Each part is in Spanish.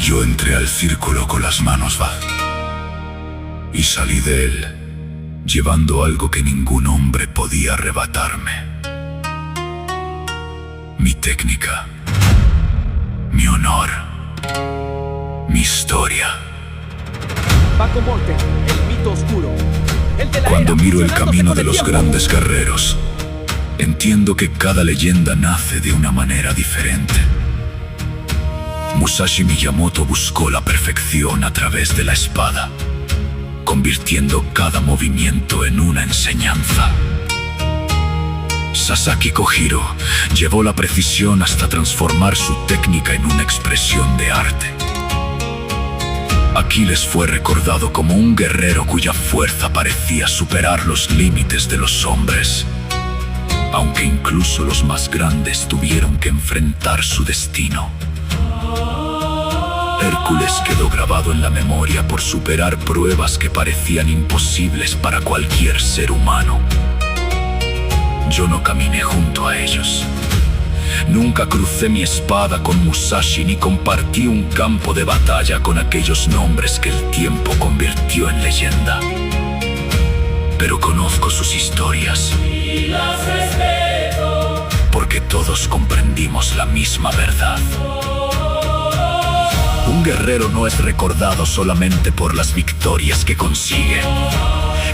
Yo entré al círculo con las manos bajas y salí de él llevando algo que ningún hombre podía arrebatarme. Mi técnica, mi honor, mi historia. Baco Morten, el mito oscuro. Cuando miro el camino de los grandes guerreros, entiendo que cada leyenda nace de una manera diferente. Musashi Miyamoto buscó la perfección a través de la espada, convirtiendo cada movimiento en una enseñanza. Sasaki Kojiro llevó la precisión hasta transformar su técnica en una expresión de arte. Aquiles fue recordado como un guerrero cuya fuerza parecía superar los límites de los hombres, aunque incluso los más grandes tuvieron que enfrentar su destino. Hércules quedó grabado en la memoria por superar pruebas que parecían imposibles para cualquier ser humano. Yo no caminé junto a ellos. Nunca crucé mi espada con Musashi ni compartí un campo de batalla con aquellos nombres que el tiempo convirtió en leyenda. Pero conozco sus historias y las respeto, porque todos comprendimos la misma verdad. Un guerrero no es recordado solamente por las victorias que consigue.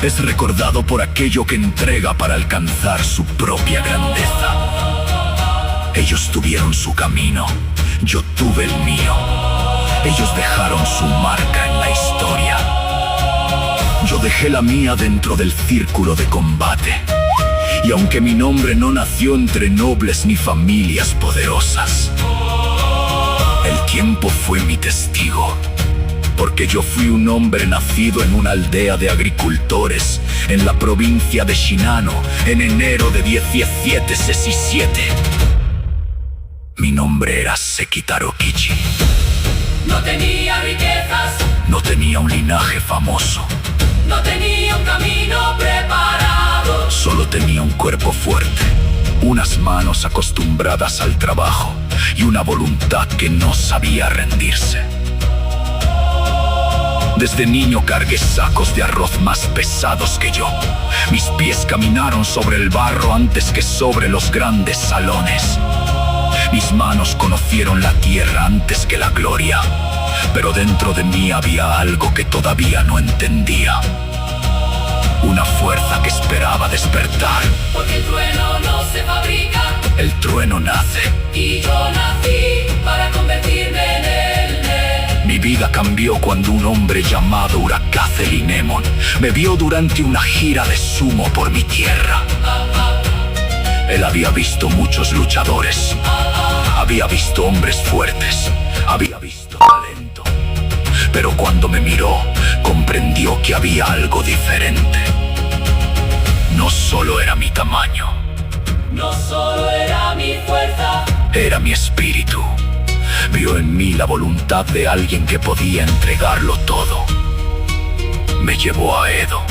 Es recordado por aquello que entrega para alcanzar su propia grandeza. Ellos tuvieron su camino, yo tuve el mío. Ellos dejaron su marca en la historia. Yo dejé la mía dentro del círculo de combate. Y aunque mi nombre no nació entre nobles ni familias poderosas, el tiempo fue mi testigo, porque yo fui un hombre nacido en una aldea de agricultores en la provincia de Shinano en enero de 1767. Mi nombre era Sekitaro Kichi. No tenía riquezas, no tenía un linaje famoso, no tenía un camino preparado, solo tenía un cuerpo fuerte, unas manos acostumbradas al trabajo y una voluntad que no sabía rendirse. Desde niño cargué sacos de arroz más pesados que yo. Mis pies caminaron sobre el barro antes que sobre los grandes salones. Mis manos conocieron la tierra antes que la gloria, pero dentro de mí había algo que todavía no entendía. Una fuerza que esperaba despertar. porque el trueno no se fabrica, El trueno nace. y yo nací para convertirme en él. Mi vida cambió cuando un hombre llamado Urakaze Linemon me vio durante una gira de sumo por mi tierra. Él había visto muchos luchadores, había visto hombres fuertes, había visto talento. Pero cuando me miró, comprendió que había algo diferente. No solo era mi tamaño, No solo era mi fuerza, era mi espíritu. Vio en mí la voluntad de alguien que podía entregarlo todo. Me llevó a Edo,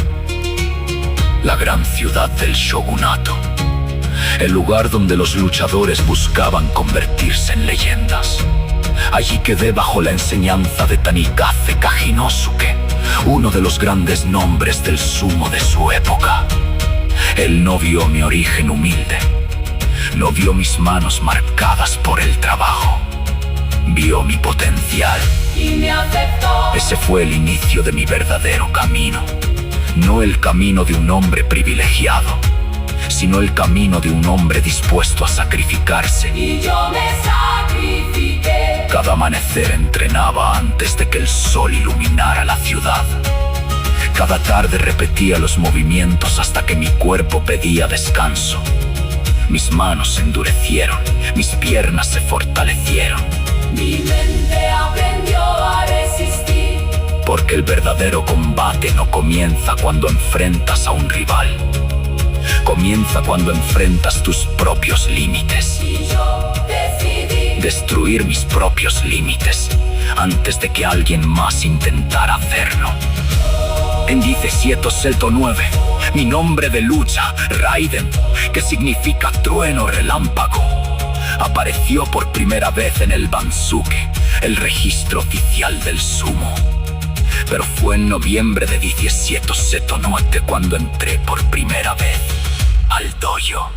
la gran ciudad del shogunato, el lugar donde los luchadores buscaban convertirse en leyendas. Allí quedé bajo la enseñanza de Tanikaze Kajinosuke, uno de los grandes nombres del sumo de su época. Él no vio mi origen humilde, no vio mis manos marcadas por el trabajo. Vio mi potencial. y me aceptó. Ese fue el inicio de mi verdadero camino. No el camino de un hombre privilegiado, sino el camino de un hombre dispuesto a sacrificarse. Y yo me sacrifiqué. Cada amanecer entrenaba antes de que el sol iluminara la ciudad. Cada tarde repetía los movimientos hasta que mi cuerpo pedía descanso. Mis manos se endurecieron, mis piernas se fortalecieron. Mi mente aprendió a resistir. Porque el verdadero combate no comienza cuando enfrentas a un rival. Comienza cuando enfrentas tus propios límites. Y yo decidí Destruir mis propios límites antes de que alguien más intentara hacerlo. En 1709, mi nombre de lucha, Raiden, que significa trueno relámpago, apareció por primera vez en el Bansuke, el registro oficial del sumo. Pero fue en noviembre de 1709 cuando entré por primera vez al dojo.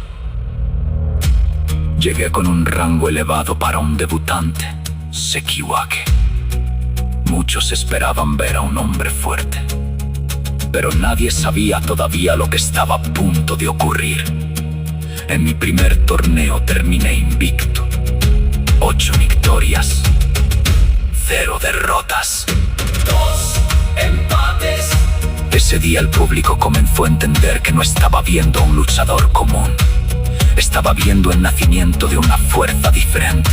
Llegué con un rango elevado para un debutante, Sekiwake. Muchos esperaban ver a un hombre fuerte, pero nadie sabía todavía lo que estaba a punto de ocurrir. En mi primer torneo terminé invicto. 8 victorias, 0 derrotas, 2 empates. Ese día el público comenzó a entender que no estaba viendo a un luchador común. Estaba viendo el nacimiento de una fuerza diferente.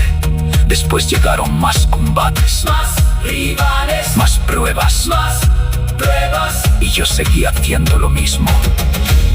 Después llegaron más combates, Más rivales, más pruebas, y yo seguía haciendo lo mismo.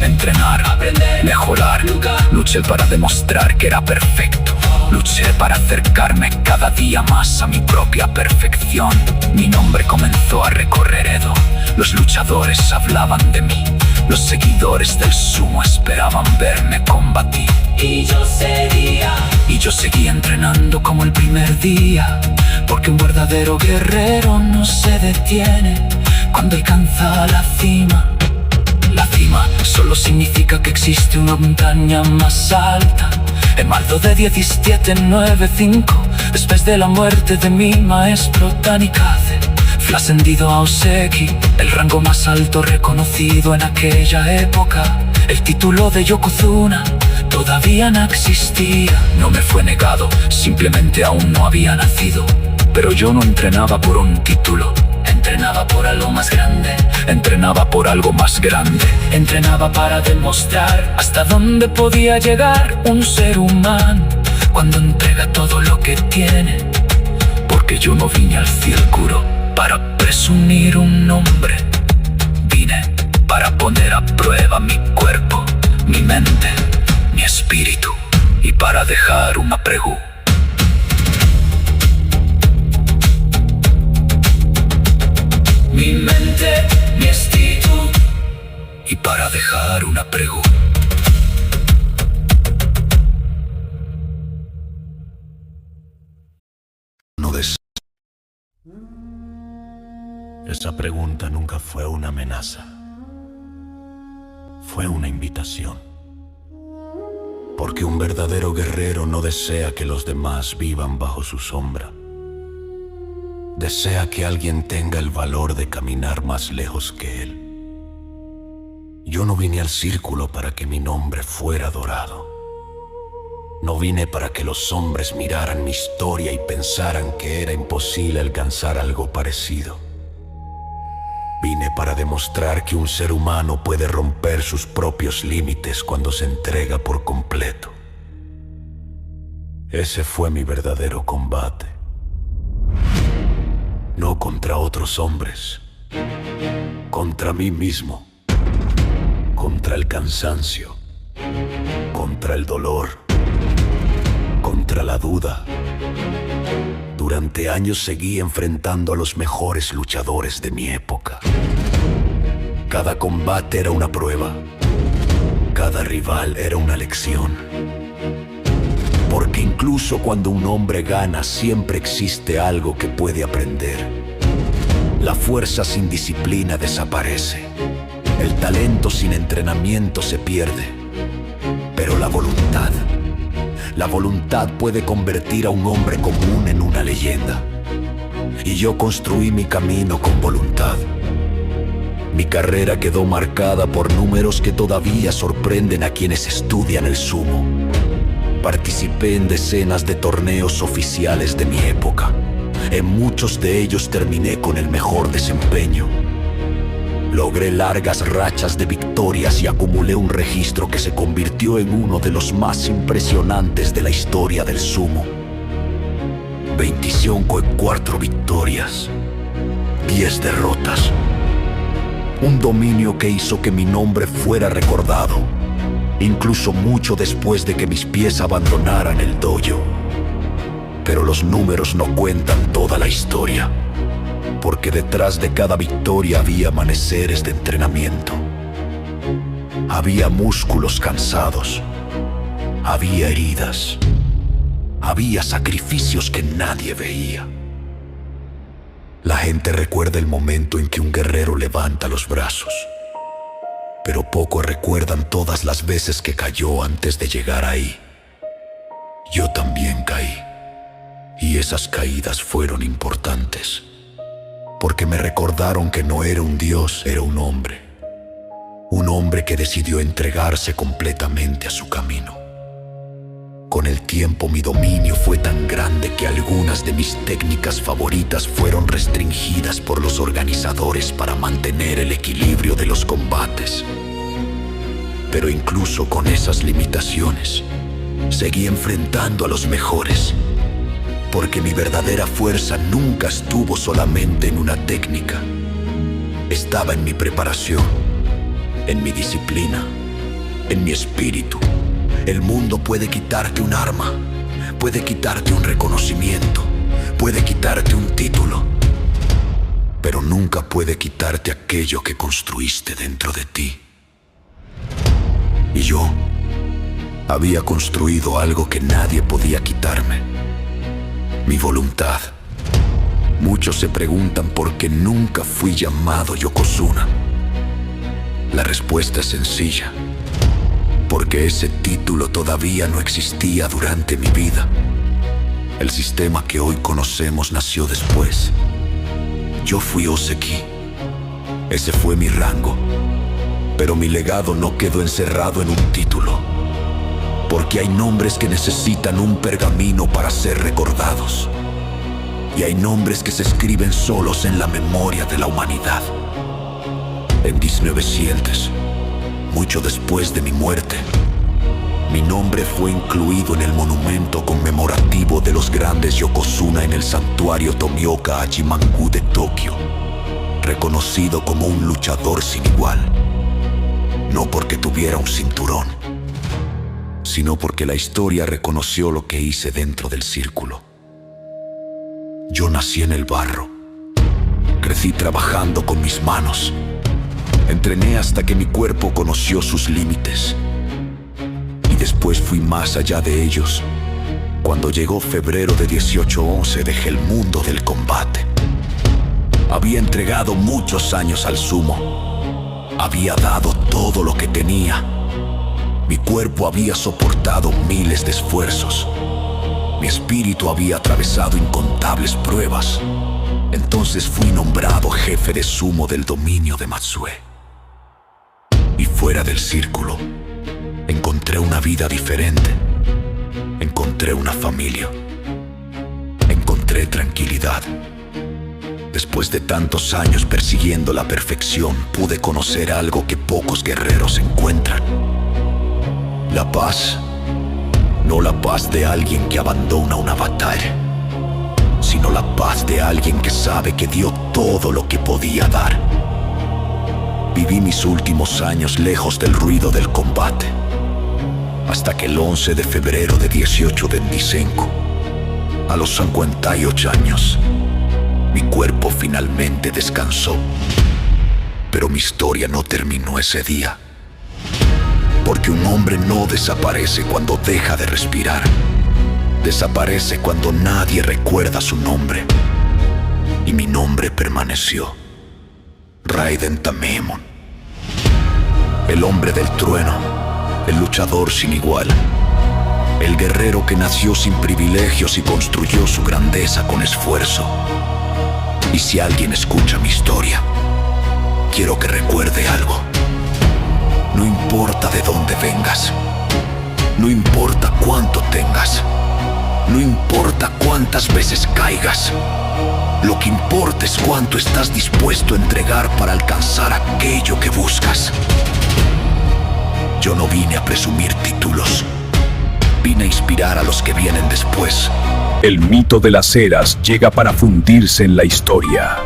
Entrenar, aprender, mejorar. Luché para demostrar que era perfecto. Luché para acercarme cada día más a mi propia perfección. Mi nombre comenzó a recorrer Edo. Los luchadores hablaban de mí. Los seguidores del sumo esperaban verme combatir. y yo seguía entrenando como el primer día, porque un verdadero guerrero no se detiene cuando alcanza la cima. La cima solo significa que existe una montaña más alta. En marzo de 1795, después de la muerte de mi maestro Tanikaze, fue ascendido a Oseki, el rango más alto reconocido en aquella época. El título de Yokozuna todavía no existía. No me fue negado, simplemente aún no había nacido. Pero yo no entrenaba por un título, entrenaba por algo más grande. Entrenaba por algo más grande. Entrenaba para demostrar hasta dónde podía llegar un ser humano cuando entrega todo lo que tiene. Porque yo no vine al círculo para presumir un nombre. Vine para poner a prueba mi cuerpo, mi mente, mi espíritu, y para dejar una pregunta. Mi mente, mi espíritu, y para dejar una pregunta. No des. Esa pregunta nunca fue una amenaza. Fue una invitación. Porque un verdadero guerrero no desea que los demás vivan bajo su sombra. Desea que alguien tenga el valor de caminar más lejos que él. Yo no vine al círculo para que mi nombre fuera adorado. No vine para que los hombres miraran mi historia y pensaran que era imposible alcanzar algo parecido. Vine para demostrar que un ser humano puede romper sus propios límites cuando se entrega por completo. Ese fue mi verdadero combate. No contra otros hombres, contra mí mismo, contra el cansancio, contra el dolor, contra la duda. Durante años seguí enfrentando a los mejores luchadores de mi época. Cada combate era una prueba, cada rival era una lección. Porque incluso cuando un hombre gana, siempre existe algo que puede aprender. La fuerza sin disciplina desaparece. El talento sin entrenamiento se pierde. Pero la voluntad puede convertir a un hombre común en una leyenda. Y yo construí mi camino con voluntad. Mi carrera quedó marcada por números que todavía sorprenden a quienes estudian el sumo. Participé en decenas de torneos oficiales de mi época. En muchos de ellos terminé con el mejor desempeño. Logré largas rachas de victorias y acumulé un registro que se convirtió en uno de los más impresionantes de la historia del sumo. 25 victorias, 10 derrotas. Un dominio que hizo que mi nombre fuera recordado, incluso mucho después de que mis pies abandonaran el dojo. Pero los números no cuentan toda la historia, porque detrás de cada victoria había amaneceres de entrenamiento. Había músculos cansados, había heridas, había sacrificios que nadie veía. La gente recuerda el momento en que un guerrero levanta los brazos, pero poco recuerdan todas las veces que cayó antes de llegar ahí. Yo también caí, y esas caídas fueron importantes, porque me recordaron que no era un dios, era un hombre que decidió entregarse completamente a su camino. Con el tiempo mi dominio fue tan grande que algunas de mis técnicas favoritas fueron restringidas por los organizadores para mantener el equilibrio de los combates. Pero incluso con esas limitaciones, seguí enfrentando a los mejores, porque mi verdadera fuerza nunca estuvo solamente en una técnica. Estaba en mi preparación, en mi disciplina, en mi espíritu. El mundo puede quitarte un arma, puede quitarte un reconocimiento, puede quitarte un título, pero nunca puede quitarte aquello que construiste dentro de ti. Y yo había construido algo que nadie podía quitarme: mi voluntad. Muchos se preguntan por qué nunca fui llamado Yokozuna. La respuesta es sencilla: porque ese título todavía no existía durante mi vida. El sistema que hoy conocemos nació después. Yo fui Ōseki. Ese fue mi rango. Pero mi legado no quedó encerrado en un título, porque hay nombres que necesitan un pergamino para ser recordados. Y hay nombres que se escriben solos en la memoria de la humanidad. En 1900, mucho después de mi muerte, mi nombre fue incluido en el monumento conmemorativo de los grandes Yokozuna en el santuario Tomioka Hachimangu de Tokio, reconocido como un luchador sin igual. No porque tuviera un cinturón, sino porque la historia reconoció lo que hice dentro del círculo. Yo nací en el barro, crecí trabajando con mis manos, entrené hasta que mi cuerpo conoció sus límites. Y después fui más allá de ellos. Cuando llegó febrero de 1811 dejé el mundo del combate. Había entregado muchos años al sumo. Había dado todo lo que tenía. Mi cuerpo había soportado miles de esfuerzos. Mi espíritu había atravesado incontables pruebas. Entonces fui nombrado jefe de sumo del dominio de Matsue. Y fuera del círculo, encontré una vida diferente. Encontré una familia. Encontré tranquilidad. Después de tantos años persiguiendo la perfección, pude conocer algo que pocos guerreros encuentran: la paz. No la paz de alguien que abandona una batalla, sino la paz de alguien que sabe que dio todo lo que podía dar. Viví mis últimos años lejos del ruido del combate, hasta que el 11 de febrero de 1825, a los 58 años, mi cuerpo finalmente descansó. Pero mi historia no terminó ese día, porque un hombre no desaparece cuando deja de respirar. Desaparece cuando nadie recuerda su nombre. Y mi nombre permaneció: Raiden Tamemon. El hombre del trueno, el luchador sin igual, el guerrero que nació sin privilegios y construyó su grandeza con esfuerzo. Y si alguien escucha mi historia, quiero que recuerde algo: no importa de dónde vengas, no importa cuánto tengas, no importa cuántas veces caigas, lo que importa es cuánto estás dispuesto a entregar para alcanzar aquello que buscas. Yo no vine a presumir títulos, vine a inspirar a los que vienen después. El mito de las eras llega para fundirse en la historia.